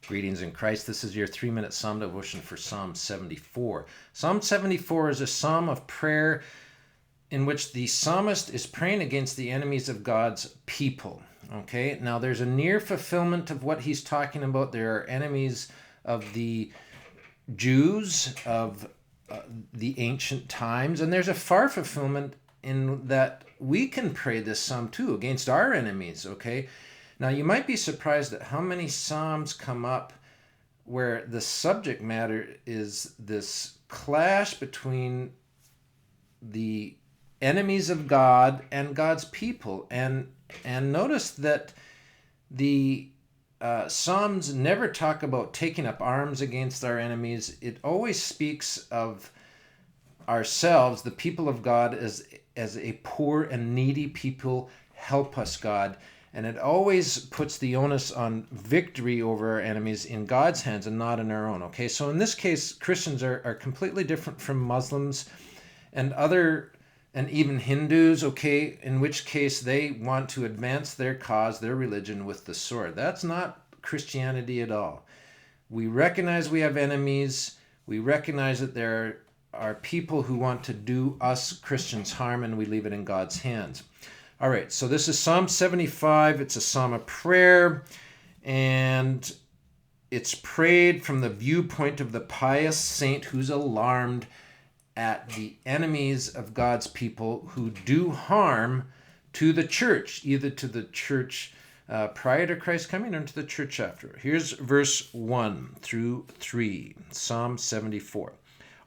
Greetings in Christ. This is your 3-minute Psalm devotion for Psalm 74. Psalm 74 is a psalm of prayer in which the psalmist is praying against the enemies of God's people. Okay, now there's a near fulfillment of what he's talking about. There are enemies of the Jews of the ancient times, and there's a far fulfillment in that we can pray this psalm too against our enemies. Okay, now you might be surprised at how many psalms come up where the subject matter is this clash between the enemies of God and God's people, and notice that the Psalms never talk about taking up arms against our enemies. It always speaks of ourselves, the people of God, as a poor and needy people. Help us, God. And it always puts the onus on victory over our enemies in God's hands and not in our own. Okay, so in this case, Christians are completely different from Muslims and even Hindus, okay, in which case they want to advance their cause, their religion with the sword. That's not Christianity at all. We recognize we have enemies. We recognize that there are people who want to do us Christians harm, and we leave it in God's hands. All right, so this is Psalm 75. It's a psalm of prayer, and it's prayed from the viewpoint of the pious saint who's alarmed at the enemies of God's people who do harm to the church, either to the church prior to Christ's coming or to the church after. Here's verse 1 through 3, Psalm 74.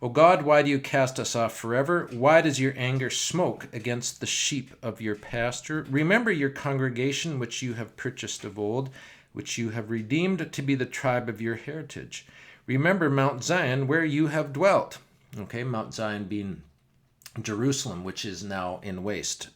O God, why do you cast us off forever? Why does your anger smoke against the sheep of your pasture? Remember your congregation, which you have purchased of old, which you have redeemed to be the tribe of your heritage. Remember Mount Zion, where you have dwelt. Okay, Mount Zion being Jerusalem, which is now in waste.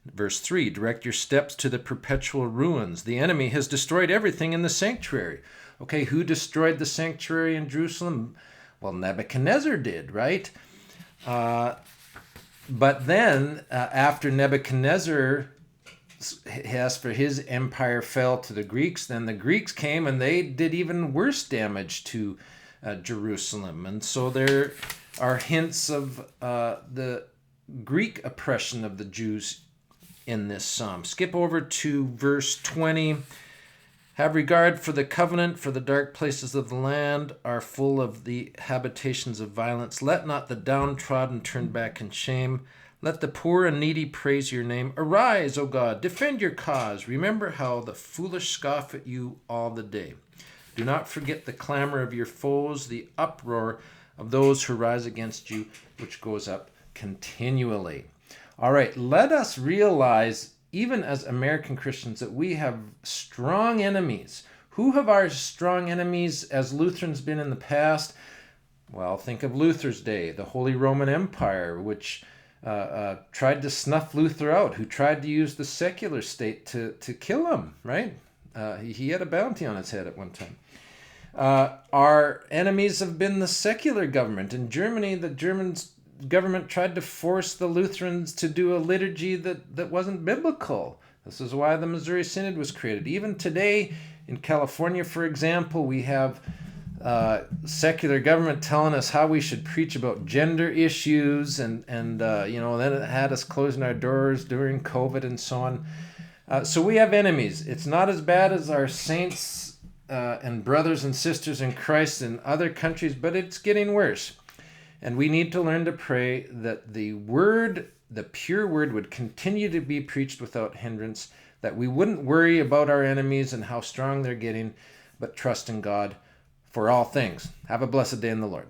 Verse 3, direct your steps to the perpetual ruins. The enemy has destroyed everything in the sanctuary. Okay, who destroyed the sanctuary in Jerusalem? Well, Nebuchadnezzar did, right? But then, after Nebuchadnezzar, as for his empire fell to the Greeks, then the Greeks came and they did even worse damage to Jerusalem. And so there are hints of the Greek oppression of the Jews in this psalm. Skip over to verse 20. Have regard for the covenant, for the dark places of the land are full of the habitations of violence. Let not the downtrodden turn back in shame. Let the poor and needy praise your name. Arise, O God, defend your cause. Remember how the foolish scoff at you all the day. Do not forget the clamor of your foes, the uproar of those who rise against you, which goes up continually. All right, let us realize, even as American Christians, that we have strong enemies. Who have our strong enemies as Lutherans been in the past? Well, think of Luther's day, the Holy Roman Empire, which tried to snuff Luther out, who tried to use the secular state to kill him, right? He had a bounty on his head at one time. Our enemies have been the secular government. In Germany, the Germans government tried to force the Lutherans to do a liturgy that wasn't biblical. This is why the Missouri Synod was created. Even today in California, for example, we have secular government telling us how we should preach about gender issues, and then it had us closing our doors during COVID and so on. So we have enemies. It's not as bad as our saints and brothers and sisters in Christ in other countries, but it's getting worse. And we need to learn to pray that the word, the pure word, would continue to be preached without hindrance, that we wouldn't worry about our enemies and how strong they're getting, but trust in God for all things. Have a blessed day in the Lord.